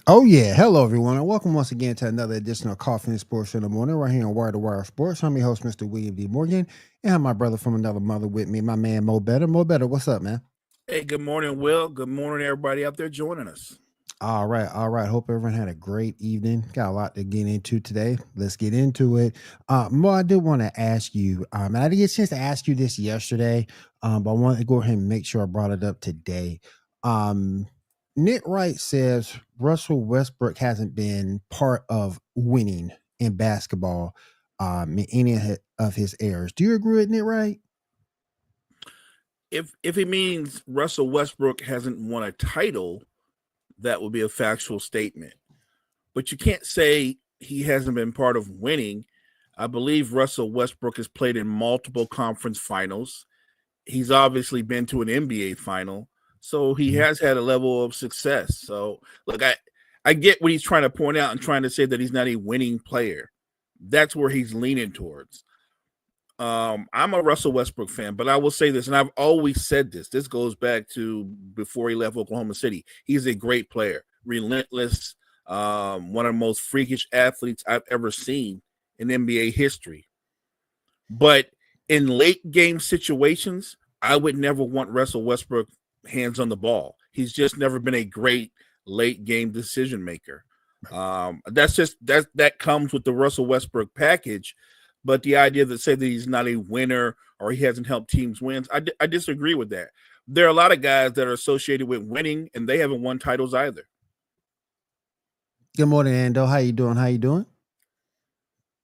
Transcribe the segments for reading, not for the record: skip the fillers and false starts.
Oh yeah, hello everyone, and welcome once again to another edition of Coffee and Sports in the Morning, right here on Wire to Wire Sports. I'm your host, Mr. William D. Morgan, and I have my brother from another mother with me, my man Mo Better. Mo Better, what's up, man? Hey, good morning, Will. Good morning, everybody out there joining us. All right, all right. Hope everyone had a great evening. Got a lot to get into today. Let's get into it. Mo, I did want to ask you, and I didn't get a chance to ask you this yesterday, but I wanted to go ahead and make sure I brought it up today. Um, Nick Wright says Russell Westbrook hasn't been part of winning in basketball in any of his errors. Do you agree with Nick Wright? If it means Russell Westbrook hasn't won a title, that would be a factual statement. But you can't say he hasn't been part of winning. I believe Russell Westbrook has played in multiple conference finals. He's obviously been to an NBA final, so he Mhm. has had a level of success. So, look, I get what he's trying to point out and trying to say that he's not a winning player. That's where he's leaning towards. I'm a Russell Westbrook fan, but I will say this, and I've always said this. This goes back to before he left Oklahoma City. He's a great player, relentless, one of the most freakish athletes I've ever seen in NBA history. But in late game situations, I would never want Russell Westbrook hands on the ball. He's just never been a great late game decision maker. That's just that comes with the Russell Westbrook package. But the idea that say that he's not a winner or he hasn't helped teams win, I disagree with that. There are a lot of guys that are associated with winning, and they haven't won titles either. Good morning, Ando. How you doing? How you doing?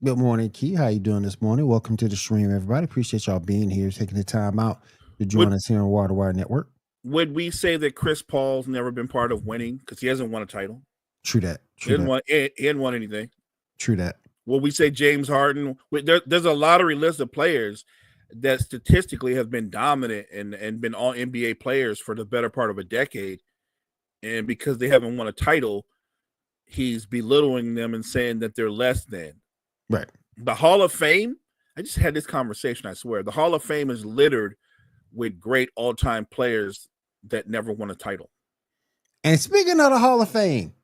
Good morning, Key. How you doing this morning? Welcome to the stream, everybody. Appreciate y'all being here, taking the time out to join Would us here on Water Wire Network. would we say that Chris Paul's never been part of winning because he hasn't won a title? True that. He True hadn't that. won. He hadn't won anything. True that. Will we say James Harden? There's a lottery list of players that statistically have been dominant and been all NBA players for the better part of a decade. And because they haven't won a title, he's belittling them and saying that they're less than. Right. The Hall of Fame, I just had this conversation, I swear. The Hall of Fame is littered with great all time players that never won a title. And speaking of the Hall of Fame,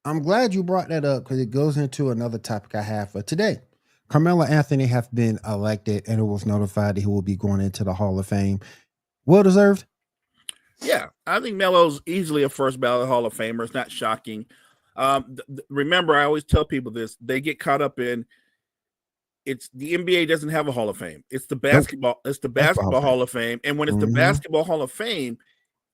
I'm glad you brought that up because it goes into another topic I have for today. Carmelo Anthony have been elected, and it was notified that he will be going into the Hall of Fame. Well deserved. Yeah, I think Melo's easily a first ballot Hall of Famer. It's not shocking. Remember, I always tell people this: they get caught up in it's the NBA doesn't have a Hall of Fame. It's the Nope. basketball. It's the That's the Hall of basketball Fame. Hall of Fame, and when it's the Hmm. basketball Hall of Fame,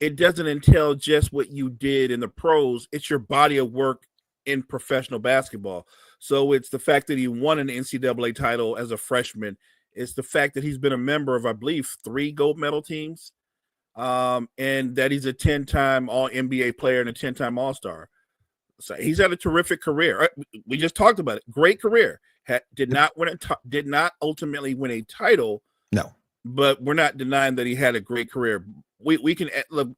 it doesn't entail just what you did in the pros. It's your body of work in professional basketball. So it's the fact that he won an NCAA title as a freshman. It's the fact that he's been a member of, I believe, 3 gold medal teams, and that he's a 10-time All NBA player and a 10-time All Star. So he's had a terrific career. We just talked about it. Great career. Did not win did not ultimately win a title, No. but we're not denying that he had a great career. We can look.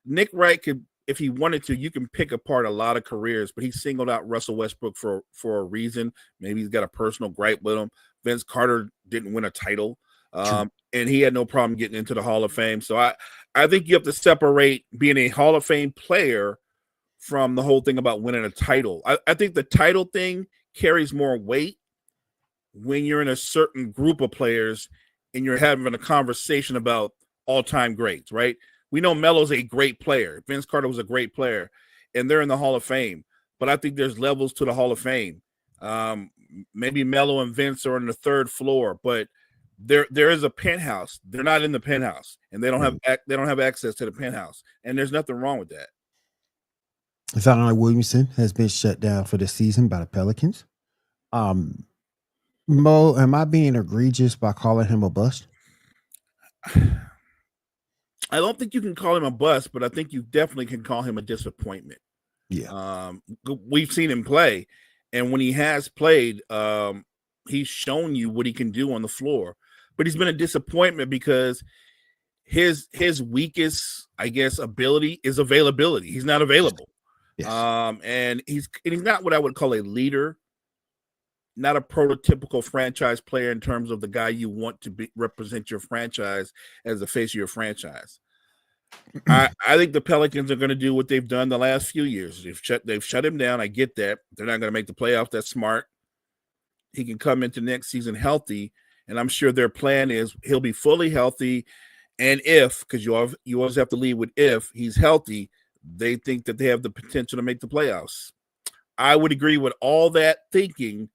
Nick Wright could, if he wanted to, you can pick apart a lot of careers, but he singled out Russell Westbrook for a reason. Maybe he's got a personal gripe with him. Vince Carter didn't win a title, True. and he had no problem getting into the Hall of Fame. So I think you have to separate being a Hall of Fame player from the whole thing about winning a title. I think the title thing carries more weight when you're in a certain group of players and you're having a conversation about all-time greats, right? We know Melo's a great player. Vince Carter was a great player, and they're in the Hall of Fame. But I think there's levels to the Hall of Fame. Um, Maybe Melo and Vince are on the third floor, but there is a penthouse. They're not in the penthouse, and Right. they don't have access to the penthouse, and there's nothing wrong with that. Zion Williamson has been shut down for the season by the Pelicans. Um, Mo, am I being egregious by calling him a bust? I don't think you can call him a bust, but I think you definitely can call him a disappointment. Yeah. Um, we've seen him play, and when he has played, he's shown you what he can do on the floor. But he's been a disappointment because his weakest, I guess, ability is availability. He's not Yes. available, Yes. and he's not what I would call a leader, not a prototypical franchise player in terms of the guy you want to be represent your franchise as the face of your franchise. I think the Pelicans are going to do what they've done the last few years. They've shut him down. I get that. They're not going to make the playoffs. That's smart. He can come into next season healthy, and I'm sure their plan is he'll be fully healthy. And if, because you always have to lead with if he's healthy, they think that they have the potential to make the playoffs. I would agree with all that thinking,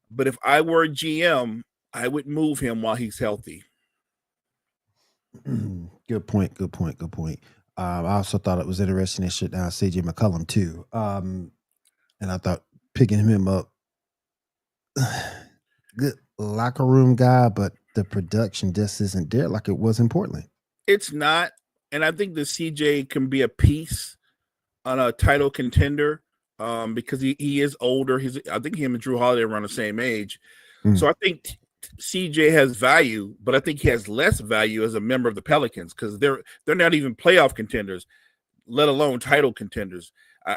but if I were a GM, I would move him while he's healthy. Good point. Good point. Good point. I also thought it was interesting they shut down CJ McCollum too. And I thought picking him up, good locker room guy, but the production just isn't there like it was in Portland. It's not, and I think the CJ can be a piece on a title contender because he is older. I think him and Drew Holiday are around the same age, so I think CJ has value, but I think he has less value as a member of the Pelicans because they're not even playoff contenders, let alone title contenders.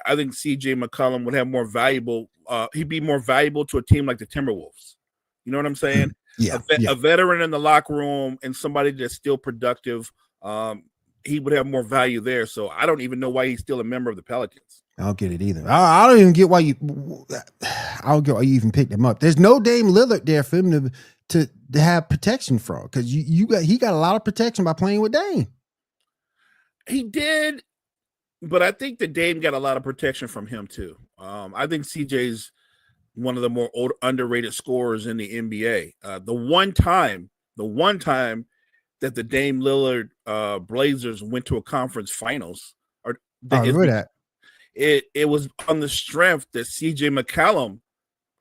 I think CJ McCollum would have more valuable. He'd be more valuable to a team like the Timberwolves. You know what I'm saying? Yeah, a veteran in the locker room and somebody that's still productive. He would have more value there. So I don't even know why he's still a member of the Pelicans. I don't get it either. I don't even get why you. I don't get why you even picked him up. There's no Dame Lillard there for him to have protection from because he got a lot of protection by playing with Dame. He did, but I think that Dame got a lot of protection from him too. I think CJ's one of the more underrated scorers in the NBA. The one time that the Dame Lillard Blazers went to a conference finals, I remember that. It was on the strength that CJ McCollum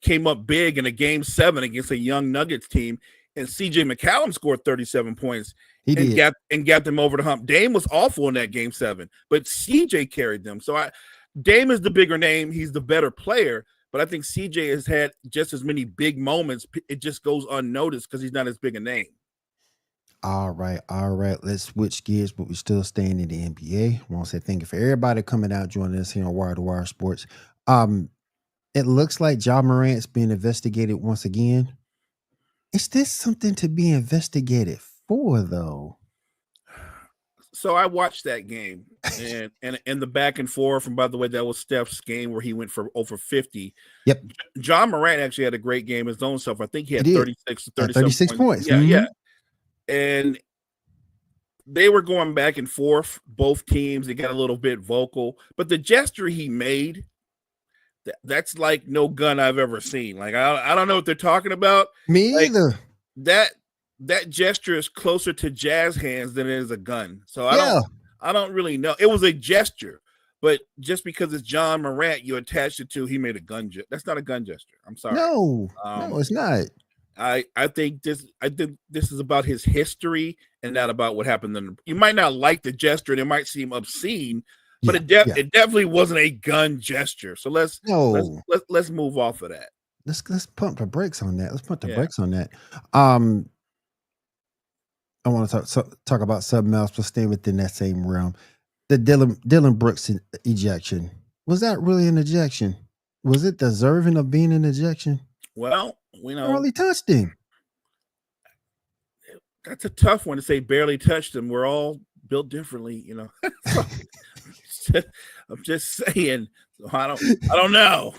came up big in a game 7 against a young Nuggets team, and CJ McCollum scored 37 points and got them over the hump. Dame was awful in that game 7, but CJ carried them. So Dame is the bigger name. He's the better player, but I think CJ has had just as many big moments. It just goes unnoticed because he's not as big a name. All right. Let's switch gears, but we're still staying in the NBA. I want to say thank you for everybody coming out joining us here on Wire to Wire Sports. It looks like Ja Morant's being investigated once again. Is this something to be investigated for, though? So I watched that game and the back and forth. And by the way, that was Steph's game where he went for over 50. Yep. Ja Morant actually had a great game his own self. I think he had 36 points. Yeah, yeah. And they were going back and forth, both teams. They got a little bit vocal, but the gesture he made, that's like no gun I've ever seen. Like I don't know what they're talking about. Me either. That gesture is closer to jazz hands than it is a gun. So I don't really know. It was a gesture, but just because it's Ja Morant, you attach it to he made a gun gesture. That's not a gun gesture. I'm sorry. No, it's not. I think this is about his history and not about what happened. You might not like the gesture, and it might seem obscene, but it definitely wasn't a gun gesture. So let's move off of that. Let's pump the brakes on that. Let's put the brakes on that. I want to talk about something else, but stay within that same realm. The Dylan Brooks ejection, was that really an ejection? Was it deserving of being an ejection? Well, we know barely touched him. That's a tough one to say. Barely touched him. We're all built differently, you know. I'm just saying. I don't know.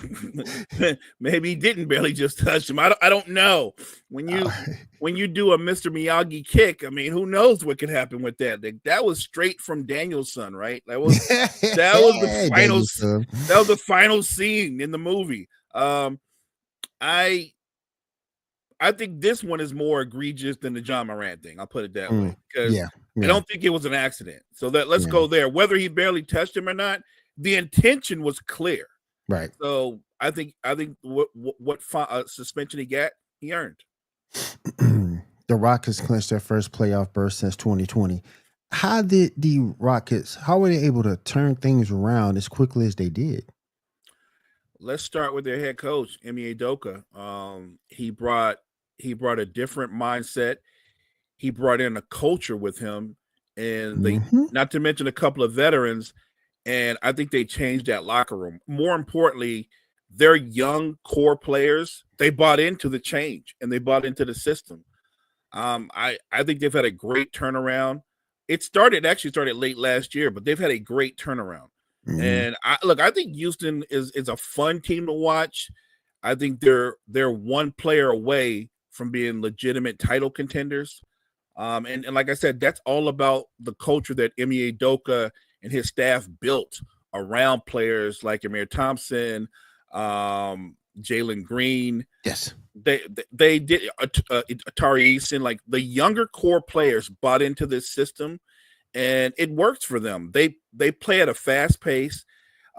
Maybe he didn't barely just touch him. I don't know. When you do a Mr. Miyagi kick, I mean, who knows what could happen with that? That was straight from Danielson, right? That was the final. That was the final scene in the movie. I think this one is more egregious than the Ja Morant thing. I'll put it that way because I don't think it was an accident. So let's go there. Whether he barely touched him or not, the intention was clear. Right. So I think what suspension he got, he earned. The Rockets clinched their first playoff berth since 2020. How were they able to turn things around as quickly as they did? Let's start with their head coach, Ime Udoka. He brought a different mindset. He brought in a culture with him, and not to mention a couple of veterans. And I think they changed that locker room. More importantly, their young core players, they bought into the change and they bought into the system. I think they've had a great turnaround. It actually started late last year, but they've had a great turnaround. Mhm. And I think Houston is a fun team to watch. I think they're one player away from being legitimate title contenders. And like I said, that's all about the culture that Ime Udoka and his staff built around players like Amir Thompson, Jalen Green. Yes. They did Atari Eason, like the younger core players bought into this system, and it works for them. They play at a fast pace.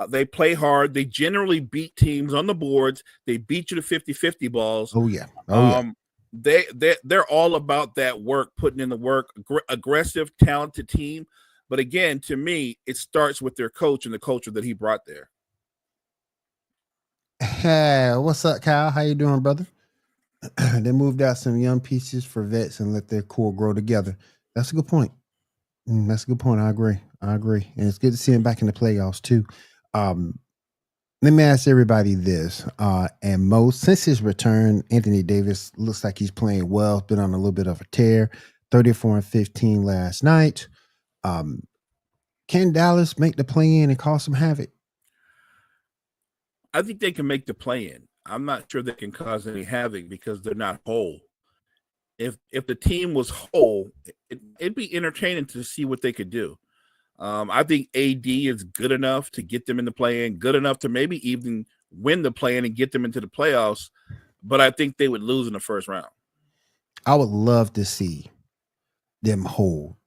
They play hard. They generally beat teams on the boards. They beat you to 50-50 balls. Oh yeah. Oh yeah. They're all about that work, putting in the work, aggressive, talented team. But again, to me, it starts with their coach and the culture that he brought there. Hey, what's up, Kyle? How you doing, brother? They moved out some young pieces for vets and let their core grow together. That's a good point. That's a good point. I agree. And it's good to see him back in the playoffs too. Let me ask everybody this. And most since his return, Anthony Davis looks like he's playing well. Been on a little bit of a tear. 34-15 last night. Can Dallas make the play in and cause some havoc? I think they can make the play in. I'm not sure they can cause any havoc because they're not whole. If the team was whole, it'd be entertaining to see what they could do. I think AD is good enough to get them in the play-in, good enough to maybe even win the play-in and get them into the playoffs. But I think they would lose in the first round. I would love to see them whole.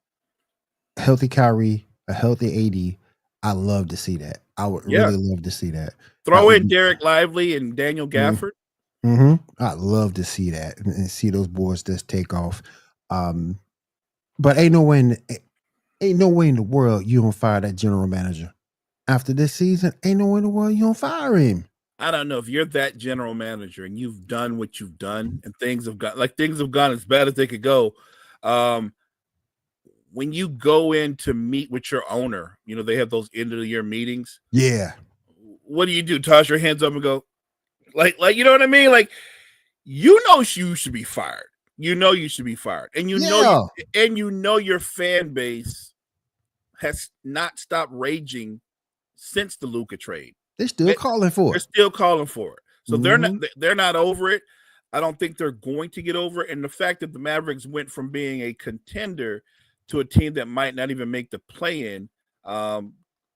Healthy Kyrie, a healthy AD. I love to see that. I would really love to see that. Throw in Derek Lively and Daniel Gafford. I'd love to see that and see those boys just take off. But ain't no way in the world you don't fire that general manager after this season. Ain't no way in the world you don't fire him. I don't know if you're that general manager and you've done what you've done and things have gone as bad as they could go. When you go in to meet with your owner, they have those end of the year meetings. Yeah. What do you do? Toss your hands up and go, like, you know what I mean? Like, you should be fired. You should be fired. And know your fan base has not stopped raging since the Luka trade. They're still calling for it. They're still calling for it. So they're not over it. I don't think they're going to get over it. And the fact that the Mavericks went from being a contender to a team that might not even make the play-in,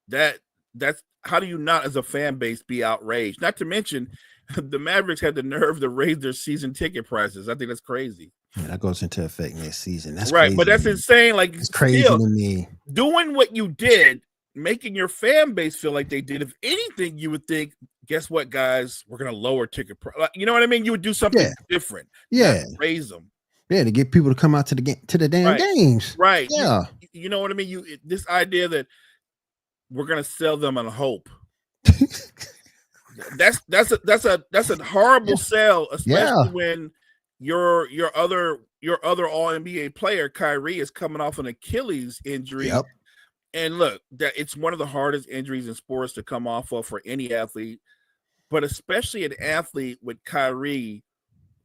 that's how do you not, as a fan base, be outraged? Not to mention, the Mavericks had the nerve to raise their season ticket prices. I think that's crazy. Yeah, that goes into effect next season. That's right, crazy, but that's insane. Like, it's crazy to me. Doing what you did, making your fan base feel like they did. If anything, you would think, guess what, guys? We're going to lower ticket price. You know what I mean? You would do something different. Yeah, raise them. Yeah, to get people to come out to the damn games. Right. Yeah. You know what I mean? This idea that we're going to sell them on hope. That's a horrible sell, especially when your other all NBA player, Kyrie, is coming off an Achilles injury. Yep. And look, that it's one of the hardest injuries in sports to come off of for any athlete, but especially an athlete with Kyrie,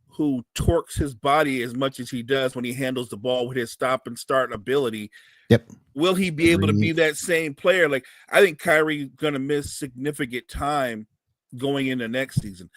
who torques his body as much as he does when he handles the ball with his stop and start ability. Yep. Will he be able to be that same player? Like, I think Kyrie's going to miss significant time going into next season.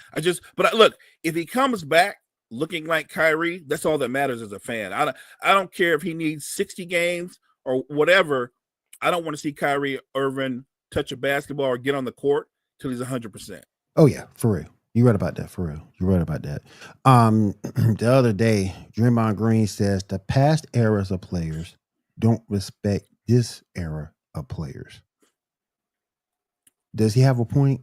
Look, if he comes back looking like Kyrie, that's all that matters as a fan. I don't care if he needs 60 games or whatever. I don't want to see Kyrie Irving touch a basketball or get on the court till he's 100%. Oh yeah, for real. You're right about that. For real, you're right about that. The other day, Draymond Green says the past eras of players don't respect this era of players. Does he have a point?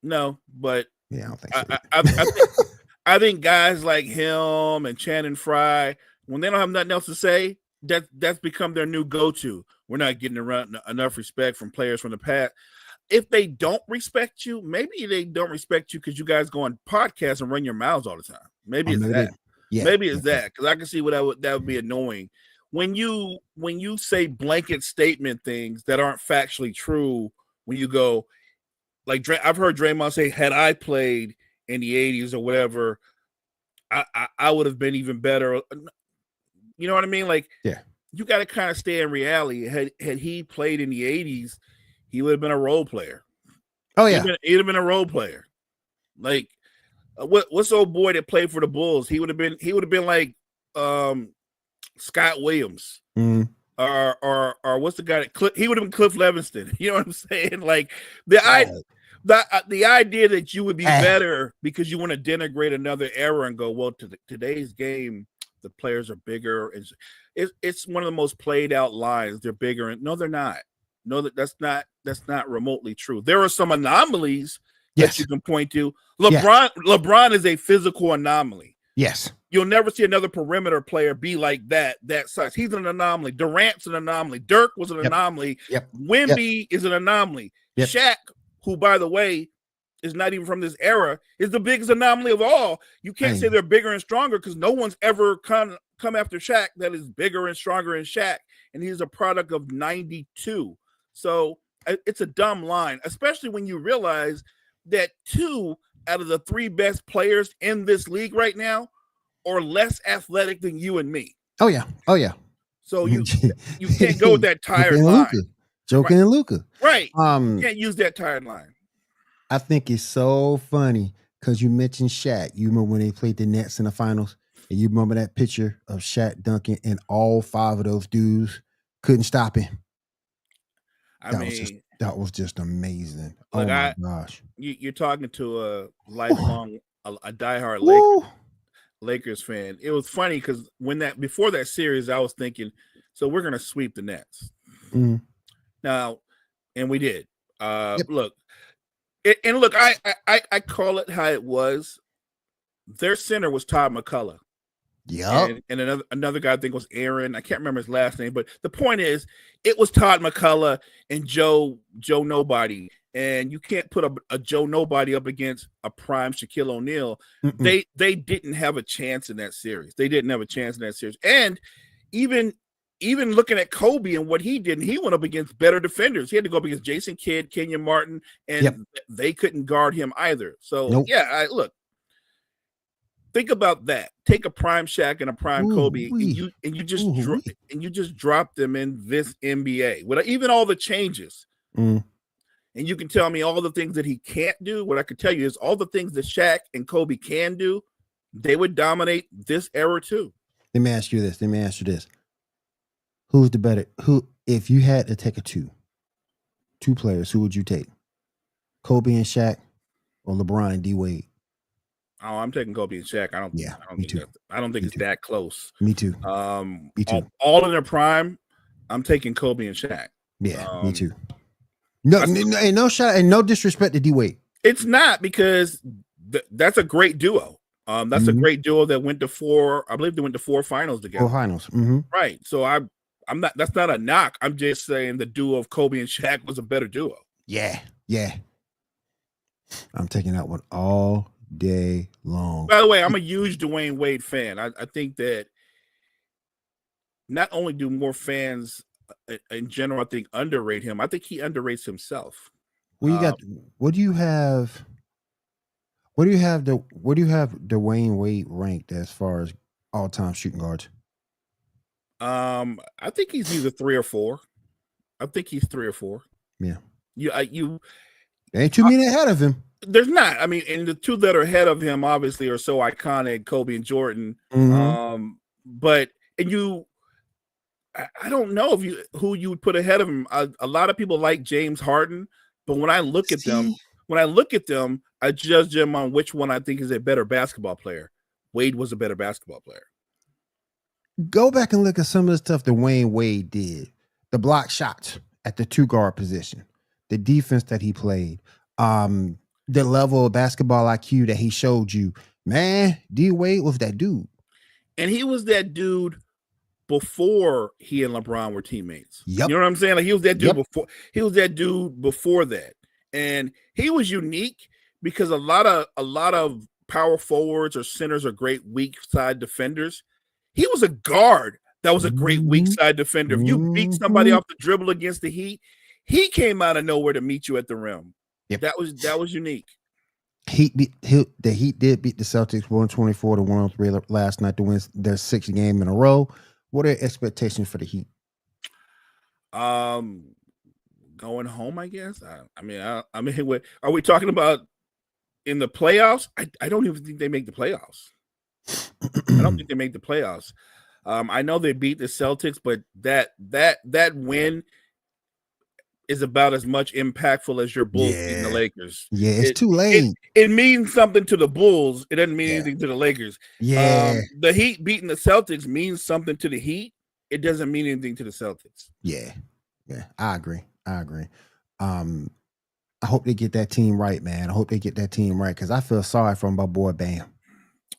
No, but yeah, I don't think so. I think guys like him and Channing Frye, when they don't have nothing else to say, that's become their new go-to. We're not getting enough respect from players from the past. If they don't respect you, maybe they don't respect you because you guys go on podcasts and run your mouths all the time. Maybe it's that. Yeah, maybe it's that, because I can see what that would be annoying. When you say blanket statement things that aren't factually true, when you go, like, I've heard Draymond say, had I played in the 80s or whatever, I would have been even better. You know what I mean? Like, yeah. you got to kind of stay in reality. Had he played in the 80s, he would have been a role player. Oh yeah, he'd have been a role player. Like what's the old boy that played for the Bulls? He would have been like Scott Williams. Or what's the guy that he would have been Cliff Levingston. You know what I'm saying? Like the idea that you would be better because you want to denigrate another era and go, well, today's game, the players are bigger. And it's one of the most played out lines. They're bigger, and no, they're not. No, that's not remotely true. There are some anomalies that you can point to. LeBron is a physical anomaly. Yes. You'll never see another perimeter player be like that size. He's an anomaly. Durant's an anomaly. Dirk was an anomaly. Wemby is an anomaly. Shaq, who, by the way, is not even from this era, is the biggest anomaly of all. You can't say they're bigger and stronger because no one's ever come after Shaq that is bigger and stronger than Shaq. And he's a product of 92. So it's a dumb line, especially when you realize that 2 out of the 3 best players in this league right now are less athletic than you and me. Oh yeah. So you can't go with that tired line. Joking and Luka. Right. You can't use that tired line. I think it's so funny because you mentioned Shaq. You remember when they played the Nets in the finals? And you remember that picture of Shaq dunking and all 5 of those dudes couldn't stop him. That was just amazing. Oh my gosh. You're talking to a lifelong, a diehard Lakers fan. It was funny because before that series, I was thinking, so we're gonna sweep the Nets. Now, and we did. Look, I call it how it was. Their center was Todd McCullough. Yeah, and another guy I think was Aaron. I can't remember his last name, but the point is, it was Todd McCullough and Joe Nobody. And you can't put a Joe Nobody up against a prime Shaquille O'Neal. They didn't have a chance in that series. And even looking at Kobe and what he did, and he went up against better defenders. He had to go up against Jason Kidd, Kenyon Martin, and they couldn't guard him either. So look, think about that. Take a prime Shaq and a prime Kobe, and you just drop them in this NBA with even all the changes. And you can tell me all the things that he can't do. What I can tell you is all the things that Shaq and Kobe can do, they would dominate this era too. Let me ask you this. Who's the better? If you had to take two players, who would you take? Kobe and Shaq or LeBron and D Wade? Oh, I'm taking Kobe and Shaq. I don't think it's that close. Me too. Me too. All in their prime, I'm taking Kobe and Shaq. Yeah, me too. No shot and no disrespect to D Wade. It's not, because that's a great duo. That's a great duo that went to 4. I believe they went to 4 finals together. 4 finals. Right. So I'm not. That's not a knock. I'm just saying the duo of Kobe and Shaq was a better duo. Yeah. I'm taking that one all day long. By the way, I'm a huge Dwayne Wade fan. I think that not only do more fans in general, I think, underrate him, I think he underrates himself. Well, you got what do you have Dwayne Wade ranked as far as all-time shooting guards? I think he's either 3 or 4. I think he's 3 or 4. Yeah. You there ain't too many ahead of him. There's not. I mean, and the 2 that are ahead of him obviously are so iconic, Kobe and Jordan. But I don't know who you would put ahead of him. A lot of people like James Harden, but when I look at them, I judge them on which one I think is a better basketball player. Wade was a better basketball player. Go back and look at some of the stuff that Dwayne Wade did. The block shots at the 2 guard position, the defense that he played, the level of basketball IQ that he showed you. Man, D Wade was that dude. And he was that dude before he and LeBron were teammates. Yep. You know what I'm saying? Like, he was that dude before. He was that dude before that. And he was unique because a lot of power forwards or centers are great weak side defenders. He was a guard that was a great weak side defender. If you beat somebody off the dribble against the Heat, he came out of nowhere to meet you at the rim. Yep. That was unique. The Heat did beat the Celtics 124-103 last night to win their 6th game in a row. What are expectations for the Heat? Um, Going home, I guess. I mean, are we talking about in the playoffs? I don't even think they make the playoffs. I don't think they make the playoffs. I know they beat the Celtics, but that win is about as much impactful as your Bulls beating the Yeah. Lakers. Yeah, it's too It late. it means something to the Bulls. It doesn't mean Yeah. anything to the Lakers. Yeah. The Heat beating the Celtics means something to the Heat. It doesn't mean anything to the Celtics. Yeah. Yeah. I agree. Um, I hope they get that team right, man. I hope they get that team right because I feel sorry for my boy Bam.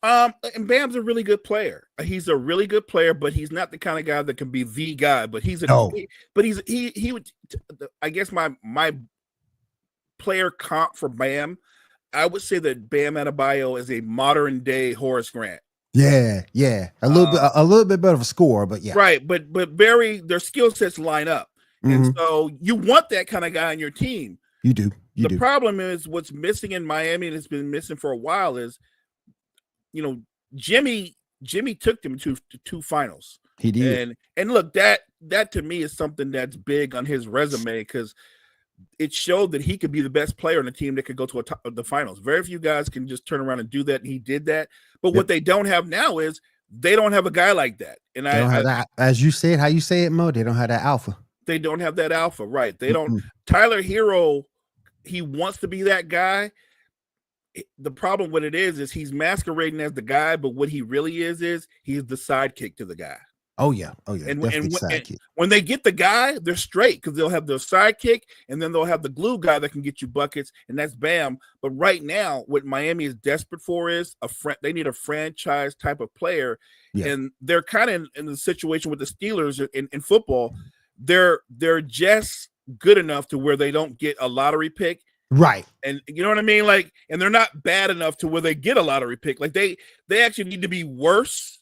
And Bam's a really good player. He's a really good player, but he's not the kind of guy that can be the guy. But No. he would. I guess my player comp for Bam, I would say that Bam Adebayo is a modern day Horace Grant. Yeah. A little bit better of a score, but yeah. Right, but their skill sets line up, and so you want that kind of guy on your team. You do. The problem is what's missing in Miami, and it's been missing for a while, is Jimmy took them to two finals. He did. And look, that to me is something that's big on his resume because it showed that he could be the best player on a team that could go to the finals. Very few guys can just turn around and do that, and he did that. But what they don't have now is they don't have a guy like that. And they don't have that, as you said, how you say it, Mo. They don't have that alpha. They don't have that alpha, right? They don't. Tyler Hero, he wants to be that guy. The problem with it is he's masquerading as the guy, but what he really is he's the sidekick to the guy. Oh yeah. And when they get the guy, they're straight because they'll have their sidekick, and then they'll have the glue guy that can get you buckets, and that's Bam. But right now, what Miami is desperate for is they need a franchise type of player, and they're kind of in the situation with the Steelers in football. They're just good enough to where they don't get a lottery pick. Right. And you know what I mean? Like, and they're not bad enough to where they get a lottery pick. Like they actually need to be worse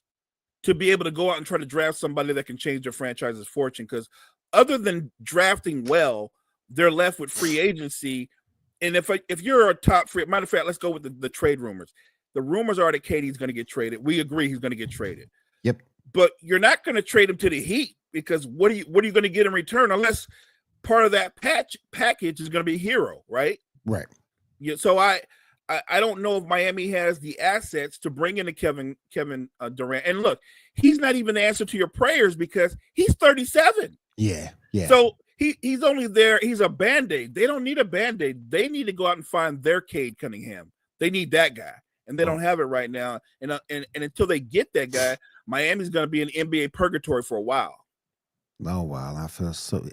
to be able to go out and try to draft somebody that can change their franchise's fortune. Because other than drafting well, they're left with free agency. And if you're a top free, matter of fact, let's go with the trade rumors. The rumors are that KD's going to get traded. We agree he's going to get traded. Yep. But you're not going to trade him to the Heat because what are you going to get in return unless part of that package is going to be Hero, right? Right. Yeah. So I don't know if Miami has the assets to bring in a Kevin Durant. And look, he's not even the answer to your prayers because he's 37. Yeah. So he's only there. He's a Band-Aid. They don't need a Band-Aid. They need to go out and find their Cade Cunningham. They need that guy, and they don't have it right now. And until they get that guy, Miami's going to be in NBA purgatory for a while. Oh wow, I feel so.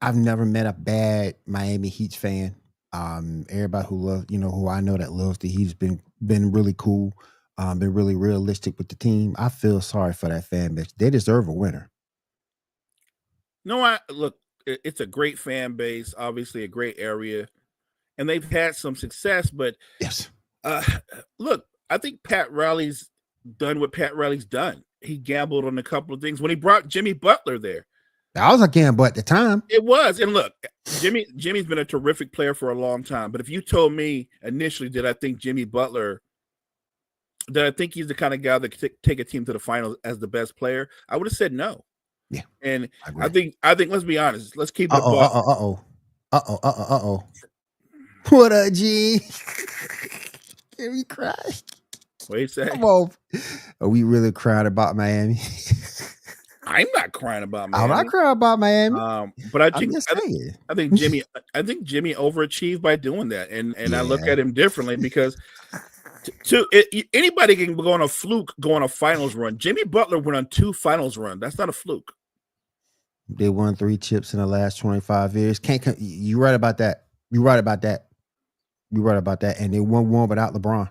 I've never met a bad Miami Heat fan. Everybody who loves, who I know that loves the Heat's been really cool. Been really realistic with the team. I feel sorry for that fan base. They deserve a winner. No, look, it's a great fan base, obviously a great area, and they've had some success. But yes, look, I think Pat Riley's done what Pat Riley's done. He gambled on a couple of things when he brought Jimmy Butler there. That was a gamble at the time. It was. And look, Jimmy's been a terrific player for a long time. But if you told me initially that I think Jimmy Butler, that I think he's the kind of guy that could take a team to the finals as the best player, I would have said no. Yeah. And I think let's be honest. Let's keep it. What up, G? Can we cry? Wait a second. Come on. Are we really crying about Miami? I'm not crying about Miami. I'm not crying about Miami. But I think Jimmy overachieved by doing that, and I look at him differently because anybody can go on a fluke, go on a finals run. Jimmy Butler went on 2 finals run. That's not a fluke. They won 3 chips in the last 25 years. You right about that. You right about that. And they won one without LeBron.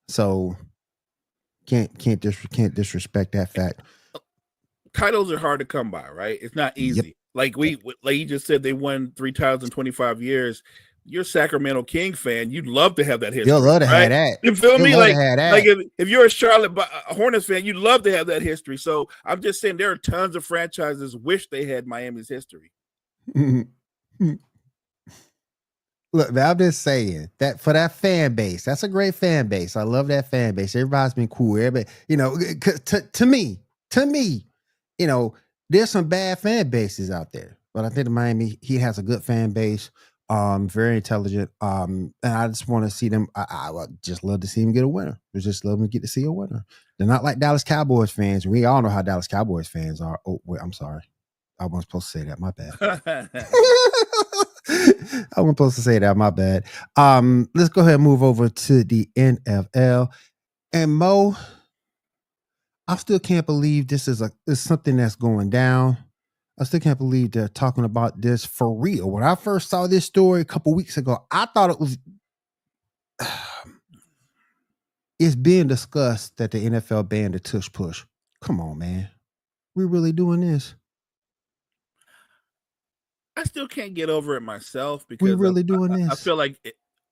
So can't disrespect that fact. Titles are hard to come by, right? It's not easy. Yep. Like you just said, they won 3 titles in 25 years. You're a Sacramento King fan. You'd love to have that history. You'll love to have that. You feel me? Like if you're a Charlotte Hornets fan, you'd love to have that history. So I'm just saying there are tons of franchises wish they had Miami's history. Look, man, I'm just saying that for that fan base, that's a great fan base. I love that fan base. Everybody's been cool. Everybody, to me, To me, you know, there's some bad fan bases out there, but I think the Miami Heat has a good fan base. Very intelligent. And I just want to see them. I would just love to see them get a winner. We just love to get to see a winner. They're not like Dallas Cowboys fans. We all know how Dallas Cowboys fans are. Oh, wait, I'm sorry. I wasn't supposed to say that. My bad. I wasn't supposed to say that. My bad. Let's go ahead and move over to the NFL. And Mo, I still can't believe this is something that's going down. I still can't believe they're talking about this for real. When I first saw this story a couple weeks ago, I thought it was it's being discussed that the NFL banned the tush push. Come on, man. We really doing this? I still can't get over it myself We because really doing I this? feel like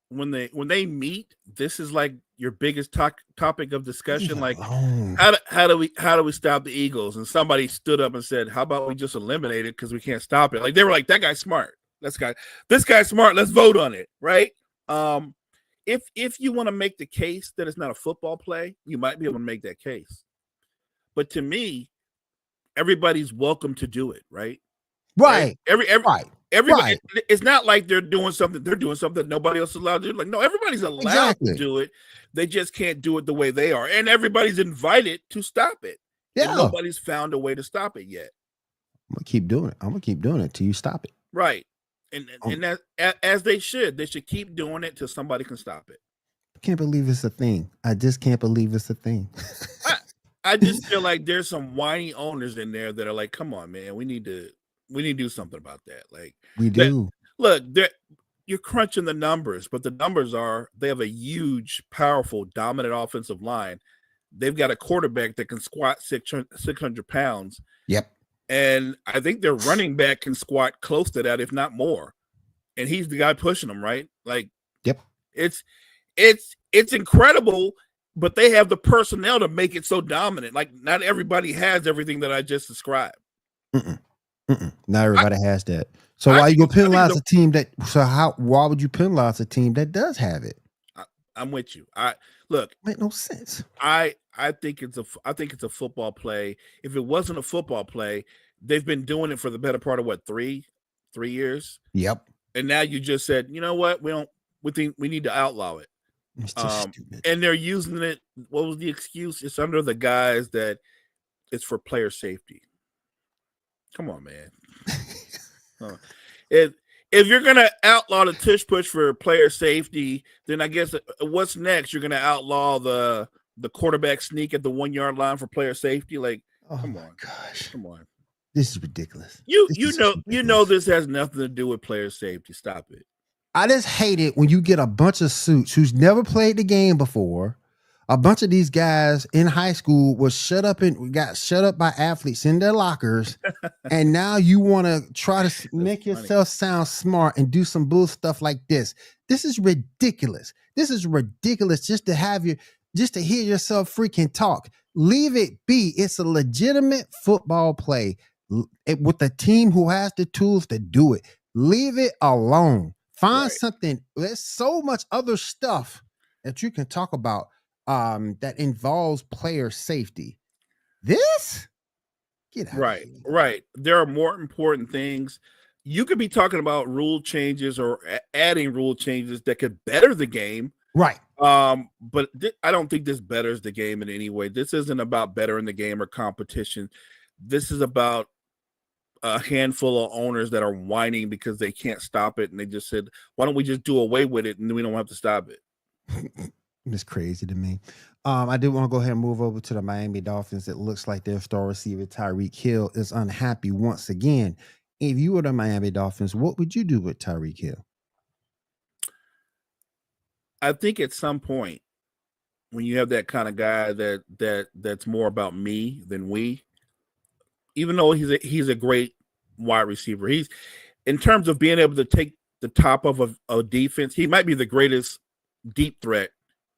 when they meet, this is like your biggest topic of Leave discussion. it Like, alone. how do we stop the Eagles? And somebody stood up and said, "How about we just eliminate it because we can't stop it?" Like they were like, "That guy's smart. This guy's smart. Let's vote on it." Right? If you want to make the case that it's not a football play, you might be able to make that case. But to me, everybody's welcome to do it. Right? Right. Everybody. Right. It's not like they're doing something that nobody else is allowed to do. Like, no, everybody's allowed to Exactly. do it. They just can't do it the way they are. And everybody's invited to stop it. And Yeah. nobody's found a way to stop it yet. I'm gonna keep doing it. I'm gonna keep doing it till you stop it. Right. And that, as they should keep doing it till somebody can stop it. I can't believe it's a thing. I just can't believe it's a thing. I just feel like there's some whiny owners in there that are like, come on, man, we need to do something about that. Like, We do. Look, you're crunching the numbers, but the numbers are they have a huge, powerful, dominant offensive line. They've got a quarterback that can squat 600 pounds. Yep. And I think their running back can squat close to that, if not more. And he's the guy pushing them, right? Like, Yep. It's incredible, but they have the personnel to make it so dominant. Like, not everybody has everything that I just described. Not everybody has that. So why you gonna penalize a team that? So why would you penalize a team that does have it? I'm with you. Look, Make no sense. I think it's a football play. If it wasn't a football play, they've been doing it for the better part of what, 3 years. Yep. And now you just said, you know what? We think we need to outlaw it. It's just stupid. And they're using it. What was the excuse? It's under the guise that it's for player safety. Come on, man. If you're gonna outlaw the tush push for player safety, then I guess what's next? You're gonna outlaw the quarterback sneak at the 1 yard line for player safety. Like, come on, gosh, come on. This is ridiculous. You know this has nothing to do with player safety. Stop it. I just hate it when you get a bunch of suits who's never played the game before. A bunch of these guys in high school got shut up by athletes in their lockers, and now you want to try to make yourself sound smart and do some bull stuff like this. This is ridiculous. This is ridiculous just to hear yourself freaking talk. Leave it be. It's a legitimate football play with a team who has the tools to do it. Leave it alone. Find something. There's so much other stuff that you can talk about that involves player safety. This? Get out of here. Right. There are more important things. You could be talking about rule changes or adding rule changes that could better the game. Right. But I don't think this betters the game in any way. This isn't about bettering the game or competition. This is about a handful of owners that are whining because they can't stop it. And they just said, why don't we just do away with it and we don't have to stop it? It's crazy to me. I did want to go ahead and move over to the Miami Dolphins. It looks like their star receiver Tyreek Hill is unhappy once again. If you were the Miami Dolphins, what would you do with Tyreek Hill? I think at some point when you have that kind of guy that's more about me than we, even though he's a great wide receiver, he's in terms of being able to take the top of a defense, he might be the greatest deep threat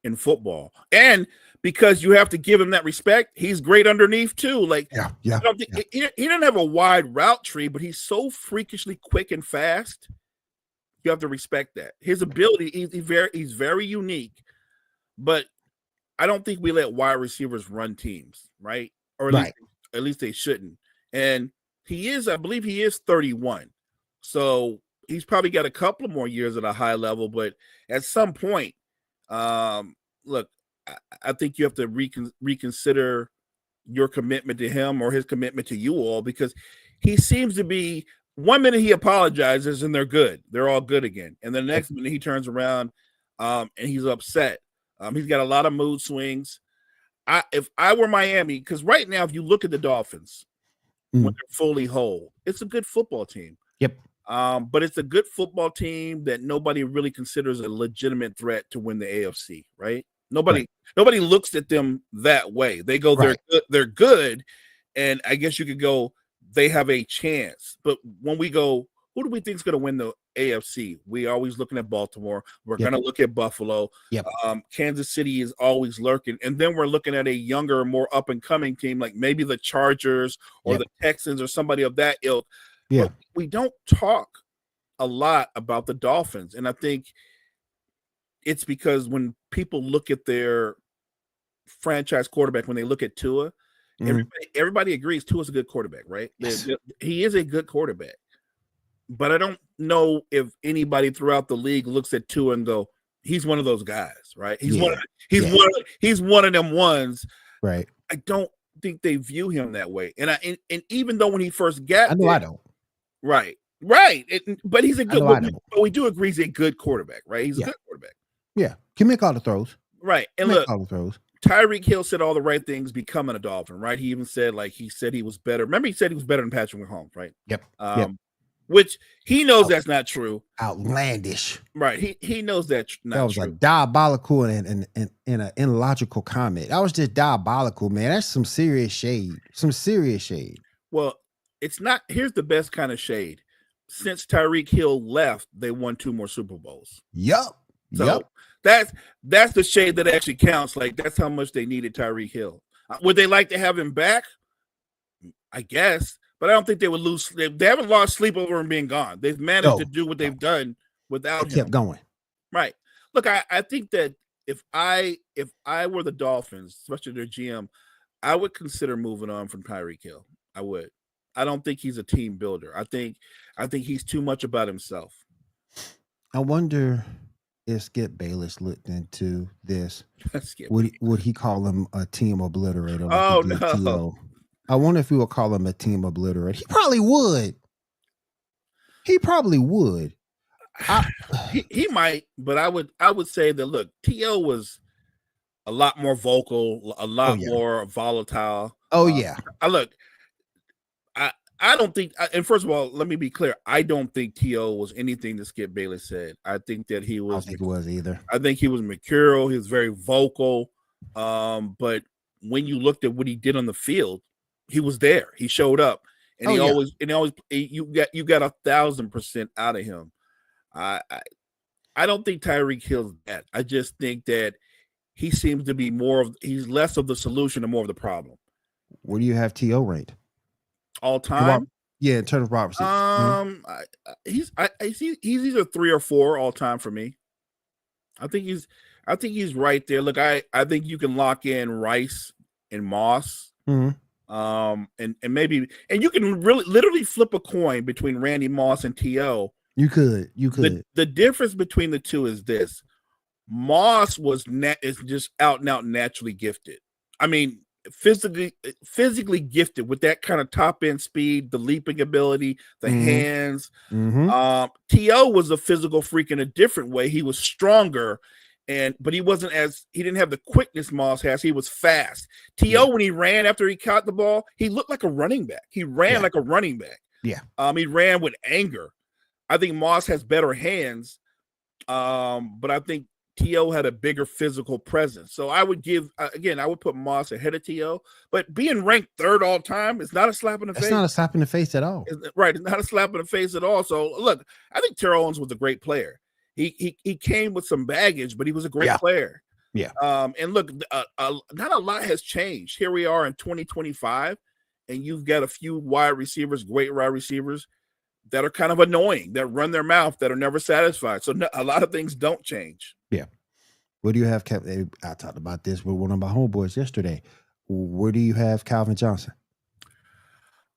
in football. And because you have to give him that respect, he's great underneath too. Like, I don't think he doesn't have a wide route tree, but he's so freakishly quick and fast. You have to respect that. His ability, he's very unique, but I don't think we let wide receivers run teams, right? Or At least they shouldn't. And I believe he is 31. So he's probably got a couple of more years at a high level, but at some point, look, I think you have to reconsider your commitment to him or his commitment to you all, because he seems to be, one minute he apologizes and they're good. They're all good again. And the next minute he turns around and he's upset. He's got a lot of mood swings. If I were Miami, because right now, if you look at the Dolphins, when they're fully whole, it's a good football team. Yep. But it's a good football team that nobody really considers a legitimate threat to win the AFC, right? Nobody looks at them that way. They go, they're good, and I guess you could go, they have a chance. But when we go, who do we think is going to win the AFC? We always looking at Baltimore. We're going to look at Buffalo. Yep. Kansas City is always lurking. And then we're looking at a younger, more up-and-coming team, like maybe the Chargers or the Texans or somebody of that ilk. Yeah. But we don't talk a lot about the Dolphins. And I think it's because when people look at their franchise quarterback, when they look at Tua, everybody agrees Tua's a good quarterback, right? Yes. He is a good quarterback. But I don't know if anybody throughout the league looks at Tua and go, he's one of those guys, right? He's one of them ones. Right. I don't think they view him that way. And even though when he first got there, I don't. Right. But he's a good but we do agree he's a good quarterback, right? He's a good quarterback. Yeah. Can make all the throws. Right. And look, all the throws. Tyreek Hill said all the right things becoming a Dolphin, right? He even said, he said he was better. Remember, he said he was better than Patrick Mahomes, right? Yep. Which he knows that's not true. Outlandish. Right. He knows that's not true. That was a diabolical and an illogical comment. That was just diabolical, man. That's some serious shade. Well, it's not. Here's the best kind of shade. Since Tyreek Hill left, they won 2 more Super Bowls. Yep. So that's the shade that actually counts. That's how much they needed Tyreek Hill. Would they like to have him back? I guess. But I don't think they would lose. They haven't lost sleep over him being gone. They've managed to do what they've done without him. Kept going. Right. Look, I think that if I were the Dolphins, especially their GM, I would consider moving on from Tyreek Hill. I would. I don't think he's a team builder. I think he's too much about himself. I wonder if Skip Bayless looked into this. Would he call him a team obliterator? Oh no. I wonder if he would call him a team obliterator. He probably would. He might, but I would say that, look, T.O. was a lot more vocal, a lot more volatile. I don't think, and first of all, let me be clear. I don't think T.O. was anything that Skip Bayless said. I think that he was. I don't think it was either. I think he was mercurial. He was very vocal. But when you looked at what he did on the field, he was there. He showed up, and you got 1,000% out of him. I don't think Tyreek Hill's that. I just think that he seems to be he's less of the solution and more of the problem. Where do you have T.O. ranked? All time? In terms of Robertson. He's either 3 or 4 all time for me. I think he's right there. Look, I think you can lock in Rice and Moss. Mm-hmm. And maybe you can literally flip a coin between Randy Moss and T.O. You could. The difference between the two is this: Moss is just out and out naturally gifted. I mean, physically gifted with that kind of top end speed, the leaping ability, the hands. Mm-hmm. T.O. was a physical freak in a different way. He was stronger. But he didn't have the quickness Moss has. He was fast. T.O. when he ran after he caught the ball, he looked like a running back. He ran like a running back. Yeah. He ran with anger. I think Moss has better hands. But I think T.O. had a bigger physical presence. So I would I would put Moss ahead of T.O. But being ranked 3rd all time is not a slap in the face. It's not a slap in the face at all. Right. It's not a slap in the face at all. So look, I think Terrell Owens was a great player. He came with some baggage, but he was a great player. Yeah. And look, not a lot has changed. Here we are in 2025, and you've got a few great wide receivers that are kind of annoying, that run their mouth, that are never satisfied. So a lot of things don't change. Yeah. Where do you have I talked about this with one of my homeboys yesterday. Where do you have Calvin Johnson?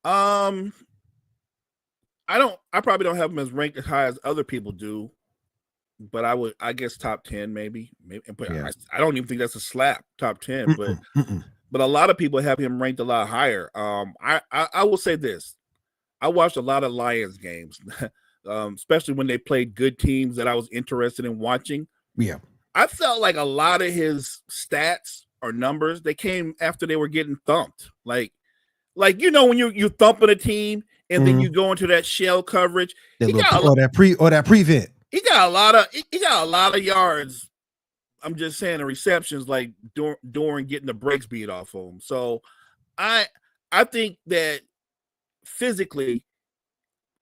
Um, I probably don't have him as ranked as high as other people do, but I guess top 10 maybe. But Yeah. I don't even think that's a slap, top 10, Mm-mm, mm-mm. but a lot of people have him ranked a lot higher. I will say this. I watched a lot of Lions games, especially when they played good teams that I was interested in watching. Yeah. I felt like a lot of his stats or numbers they came after they were getting thumped. Like when you thumping a team and then Mhm. you go into that shell coverage. That He little got a, that prevent. he got a lot of he got a lot of yards. I'm just saying the receptions like during getting the brakes beat off of him. So I I think that physically